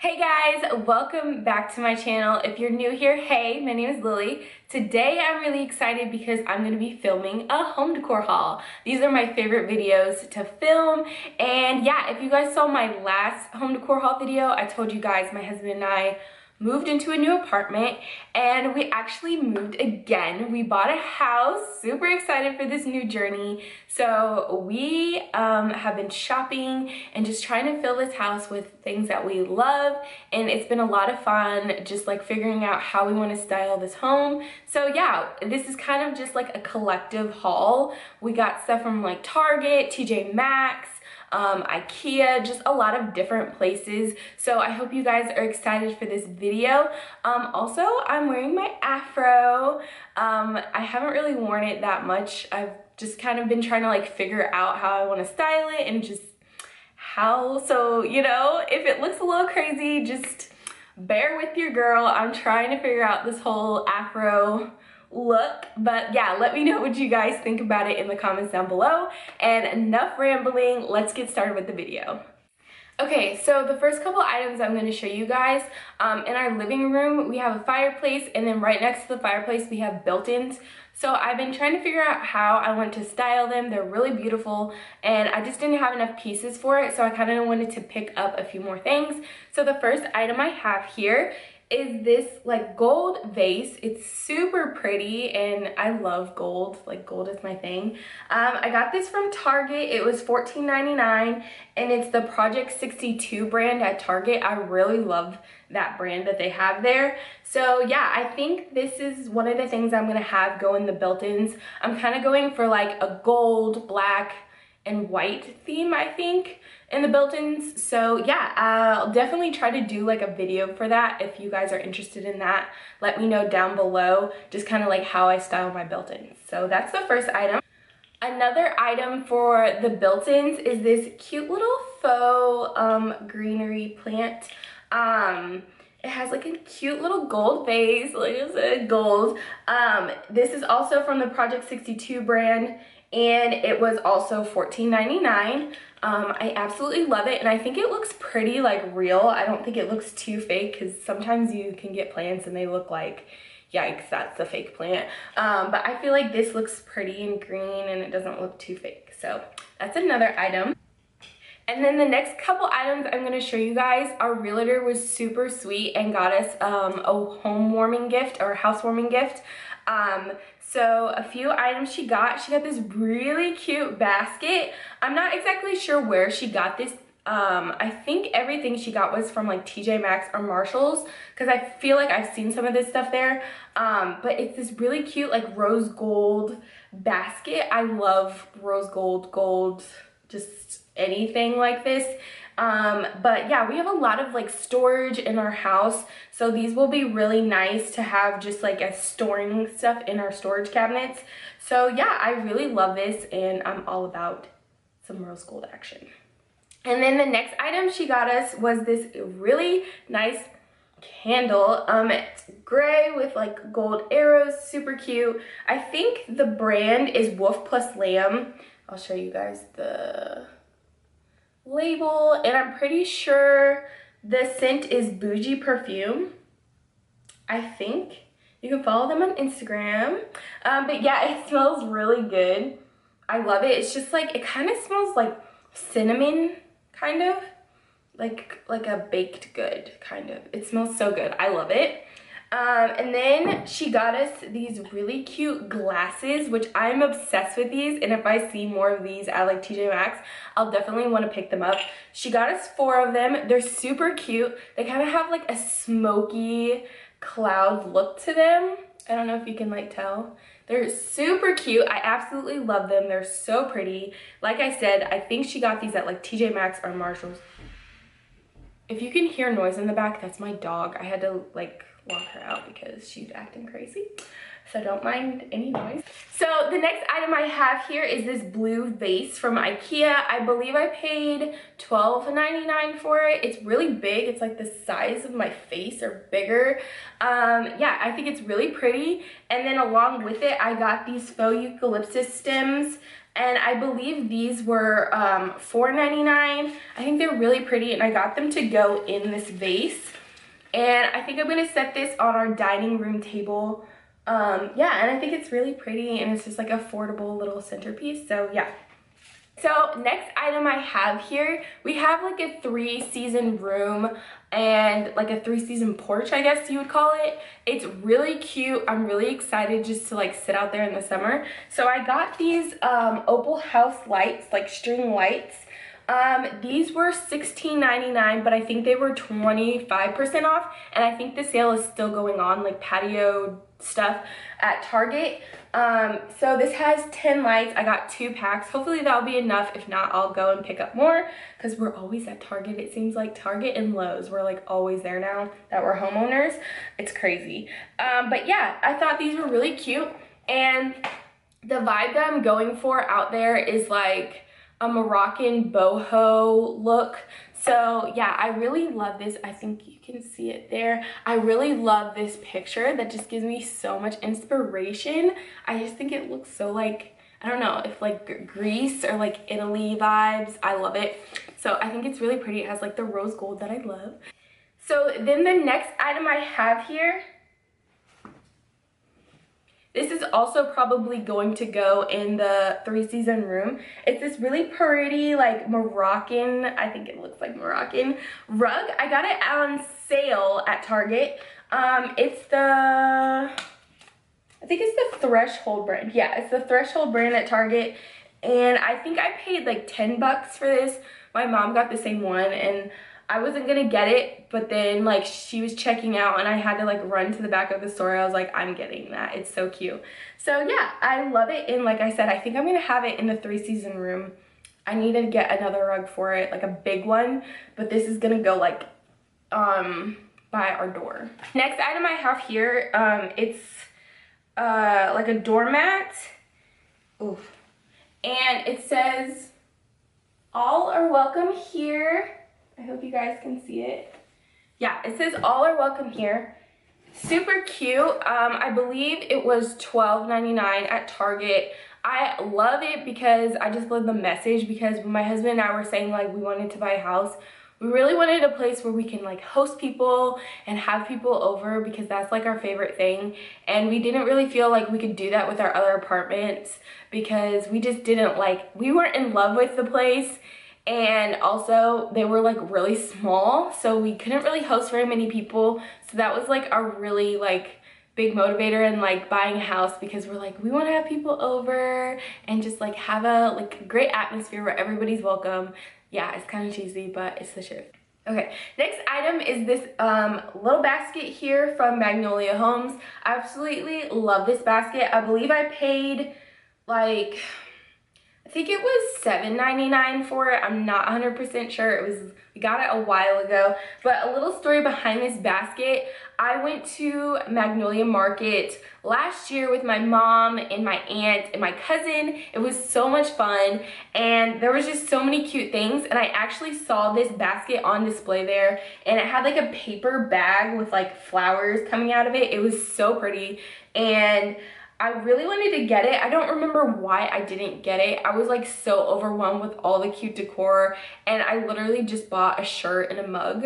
Hey guys, welcome back to my channel. If you're new here, hey, my name is Lily. Today I'm really excited because I'm going to be filming a home decor haul. These are my favorite videos to film, and yeah, if you guys saw my last home decor haul video, I told you guys my husband and I moved into a new apartment and we actually moved again. We bought a house, super excited for this new journey. So we have been shopping and just trying to fill this house with things that we love, and it's been a lot of fun just like figuring out how we want to style this home. So yeah, this is kind of just like a collective haul. We got stuff from like Target, Tjmaxx, Ikea, just a lot of different places. So I hope you guys are excited for this video. Also, I'm wearing my afro. I haven't really worn it that much. I've just kind of been trying to like figure out how I want to style it and just so you know, if it looks a little crazy, just bear with your girl. I'm trying to figure out this whole afro look, but yeah, let me know what you guys think about it in the comments down below. And enough rambling, let's get started with the video. Okay, so the first couple items I'm going to show you guys, in our living room we have a fireplace, and then right next to the fireplace we have built-ins. So I've been trying to figure out how I want to style them. They're really beautiful and I just didn't have enough pieces for it, so I kind of wanted to pick up a few more things. So the first item I have here is this like gold vase. It's super pretty and I love gold. Like, gold is my thing. I got this from Target. It was $14.99 and it's the Project 62 brand at Target. I really love that brand that they have there. So yeah, I think this is one of the things I'm gonna have go in the built-ins. I'm kind of going for like a gold, black, and white theme, I think, in the built-ins. So yeah, I'll definitely try to do like a video for that. If you guys are interested in that, let me know down below, just kind of like how I style my built-ins. So that's the first item. Another item for the built-ins is this cute little faux greenery plant. It has like a cute little gold vase, like I said, gold. This is also from the Project 62 brand, and it was also $14.99. I absolutely love it, and I think it looks pretty like real. I don't think it looks too fake, because sometimes you can get plants and they look like, yikes, that's a fake plant. But I feel like this looks pretty and green and it doesn't look too fake. So that's another item. And then the next couple items I'm going to show you guys, our realtor was super sweet and got us a home warming gift or housewarming gift. So a few items she got this really cute basket. I'm not exactly sure where she got this. I think everything she got was from like Tjmaxx or Marshall's, because I feel like I've seen some of this stuff there. But it's this really cute like rose gold basket. I love rose gold, just anything like this. But yeah, we have a lot of like storage in our house, so these will be really nice to have just like as storing stuff in our storage cabinets. So yeah, I really love this and I'm all about some rose gold action. And then the next item she got us was this really nice candle. It's gray with like gold arrows, super cute. I think the brand is Wolf Plus Lamb. I'll show you guys the label, and I'm pretty sure the scent is Bougie Perfume. I think you can follow them on Instagram. But yeah, it smells really good. I love it. It's just like, it kind of smells like cinnamon, kind of like a baked good, kind of. It smells so good. I love it. And then she got us these really cute glasses, which I'm obsessed with these, and if I see more of these at like Tjmaxx, I'll definitely want to pick them up. She got us 4 of them. They're super cute. They kind of have like a smoky cloud look to them. I don't know if you can like tell. They're super cute. I absolutely love them. They're so pretty. Like I said, I think she got these at like Tjmaxx or Marshall's. If you can hear noise in the back, that's my dog. I had to like walk her out because she's acting crazy, so don't mind any noise. So the next item I have here is this blue vase from Ikea. I believe I paid $12.99 for it. It's really big. It's like the size of my face or bigger. Yeah, I think it's really pretty. And then along with it, I got these faux eucalyptus stems. and I believe these were $4.99. I think they're really pretty, and I got them to go in this vase. And I think I'm gonna set this on our dining room table. Yeah, and I think it's really pretty, and it's just like affordable little centerpiece, so yeah. So next item I have here, we have like a 3-season room and like a 3-season porch, I guess you would call it. It's really cute. I'm really excited just to like sit out there in the summer. So I got these Opal house lights, like string lights. These were $16.99, but I think they were 25% off, and I think the sale is still going on, like patio stuff at Target. So this has 10 lights. I got 2 packs. Hopefully that'll be enough. If not, I'll go and pick up more because we're always at Target. It seems like Target and Lowe's, we're like always there now that we're homeowners. It's crazy. But yeah, I thought these were really cute, and the vibe that I'm going for out there is like a Moroccan boho look. So yeah, I really love this. I think you can see it there. I really love this picture. That just gives me so much inspiration. I just think it looks so like, I don't know, if like Greece or like Italy vibes. I love it. So I think it's really pretty. It has like the rose gold that I love. So then the next item I have here, this is also probably going to go in the 3-season room. It's this really pretty, like Moroccan, I think it looks like Moroccan rug. I got it on sale at Target. It's the, I think it's the Threshold brand. Yeah, it's the Threshold brand at Target. And I think I paid like 10 bucks for this. My mom got the same one, and I wasn't gonna get it, but then like she was checking out and I had to like run to the back of the store. I was like, I'm getting that. It's so cute. So yeah, I love it. And like I said, I think I'm gonna have it in the 3-season room. I need to get another rug for it, like a big one, but this is gonna go like by our door. Next item I have here, it's like a doormat. Ooh. And it says, all are welcome here. I hope you guys can see it. Yeah, it says all are welcome here. Super cute. I believe it was $12.99 at Target. I love it because I just love the message, because when my husband and I were saying like we wanted to buy a house, we really wanted a place where we can like host people and have people over, because that's like our favorite thing. And we didn't really feel like we could do that with our other apartments because we just didn't like, we weren't in love with the place. And also they were like really small, so we couldn't really host very many people. So that was like our really like big motivator in like buying a house, because we're like, we want to have people over and just like have a like great atmosphere where everybody's welcome. Yeah, it's kind of cheesy, but it's the truth. Okay, next item is this little basket here from Magnolia Homes. I absolutely love this basket. I believe I paid like, I think it was $7.99 for it. I'm not 100% sure. We got it a while ago. But a little story behind this basket. I went to Magnolia Market last year with my mom and my aunt and my cousin. It was so much fun, and there was just so many cute things. And I actually saw this basket on display there, and it had like a paper bag with like flowers coming out of it. It was so pretty, and I really wanted to get it. I don't remember why I didn't get it. I was like so overwhelmed with all the cute decor, and I literally just bought a shirt and a mug.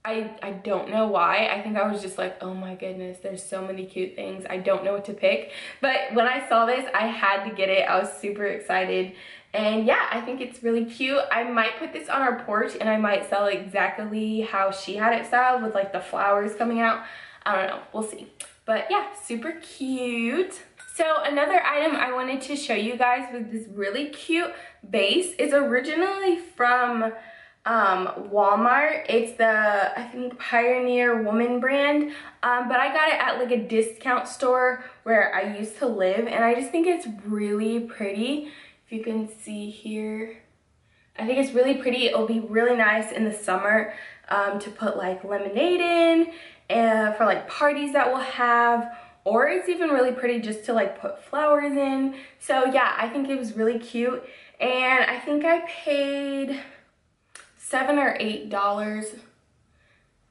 I don't know why. I think I was just like, oh my goodness, there's so many cute things. I don't know what to pick. But when I saw this, I had to get it. I was super excited. And yeah, I think it's really cute. I might put this on our porch, and I might sell it exactly how she had it styled with like the flowers coming out. I don't know. We'll see. But yeah, super cute. So another item I wanted to show you guys was this really cute vase. It's originally from Walmart. It's the, I think, Pioneer Woman brand, but I got it at like a discount store where I used to live, and I just think it's really pretty. If you can see here, I think it's really pretty. It'll be really nice in the summer to put like lemonade in, and for like parties that we'll have, or it's even really pretty just to like put flowers in. So yeah, I think it was really cute, and I think I paid $7 or $8.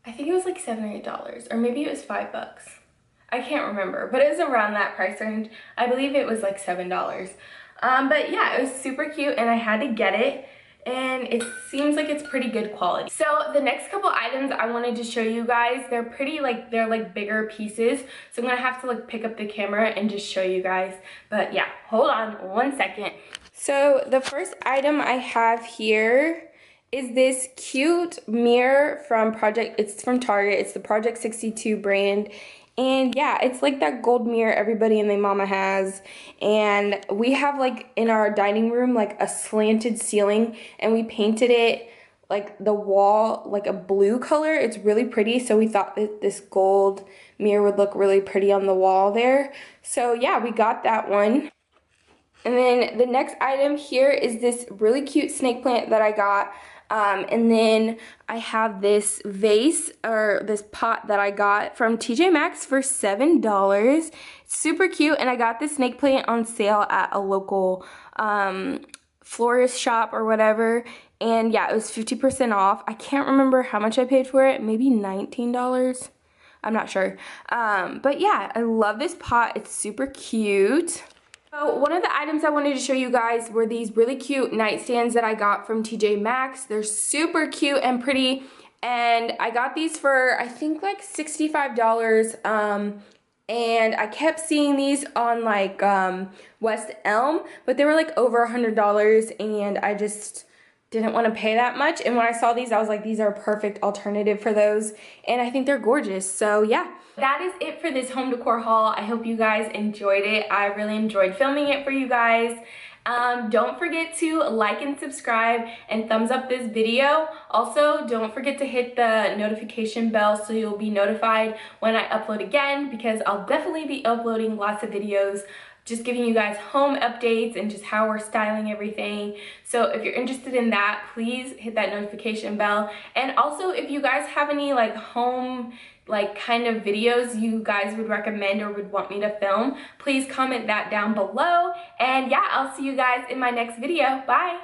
I think it was like $7 or $8, or maybe it was $5. I can't remember, but it was around that price range. I believe it was like $7. But yeah, it was super cute and I had to get it. And it seems like it's pretty good quality. So the next couple items I wanted to show you guys, they're pretty like, they're like bigger pieces. So I'm gonna have to like pick up the camera and just show you guys. But yeah, hold on 1 second. So the first item I have here is this cute mirror from it's from Target. It's the Project 62 brand. And yeah, it's like that gold mirror everybody and their mama has. And we have like in our dining room like a slanted ceiling, and we painted it like the wall like a blue color. It's really pretty, so we thought that this gold mirror would look really pretty on the wall there. So yeah, we got that one. And then the next item here is this really cute snake plant that I got. And then I have this vase, or this pot that I got from Tjmaxx for $7. It's super cute, and I got this snake plant on sale at a local florist shop or whatever. And yeah, it was 50% off. I can't remember how much I paid for it, maybe $19. I'm not sure. But yeah, I love this pot. It's super cute. So one of the items I wanted to show you guys were these really cute nightstands that I got from Tjmaxx. They're super cute and pretty, and I got these for I think like $65. And I kept seeing these on like West Elm, but they were like over $100, and I just didn't want to pay that much. And when I saw these, I was like, these are a perfect alternative for those, and I think they're gorgeous. So yeah, that is it for this home decor haul. I hope you guys enjoyed it. I really enjoyed filming it for you guys. Don't forget to like and subscribe and thumbs up this video. Also, don't forget to hit the notification bell so you'll be notified when I upload again, because I'll definitely be uploading lots of videos just giving you guys home updates and just how we're styling everything. So if you're interested in that, please hit that notification bell. And also, if you guys have any like home like kind of videos you guys would recommend or would want me to film, please comment that down below. And yeah, I'll see you guys in my next video. Bye.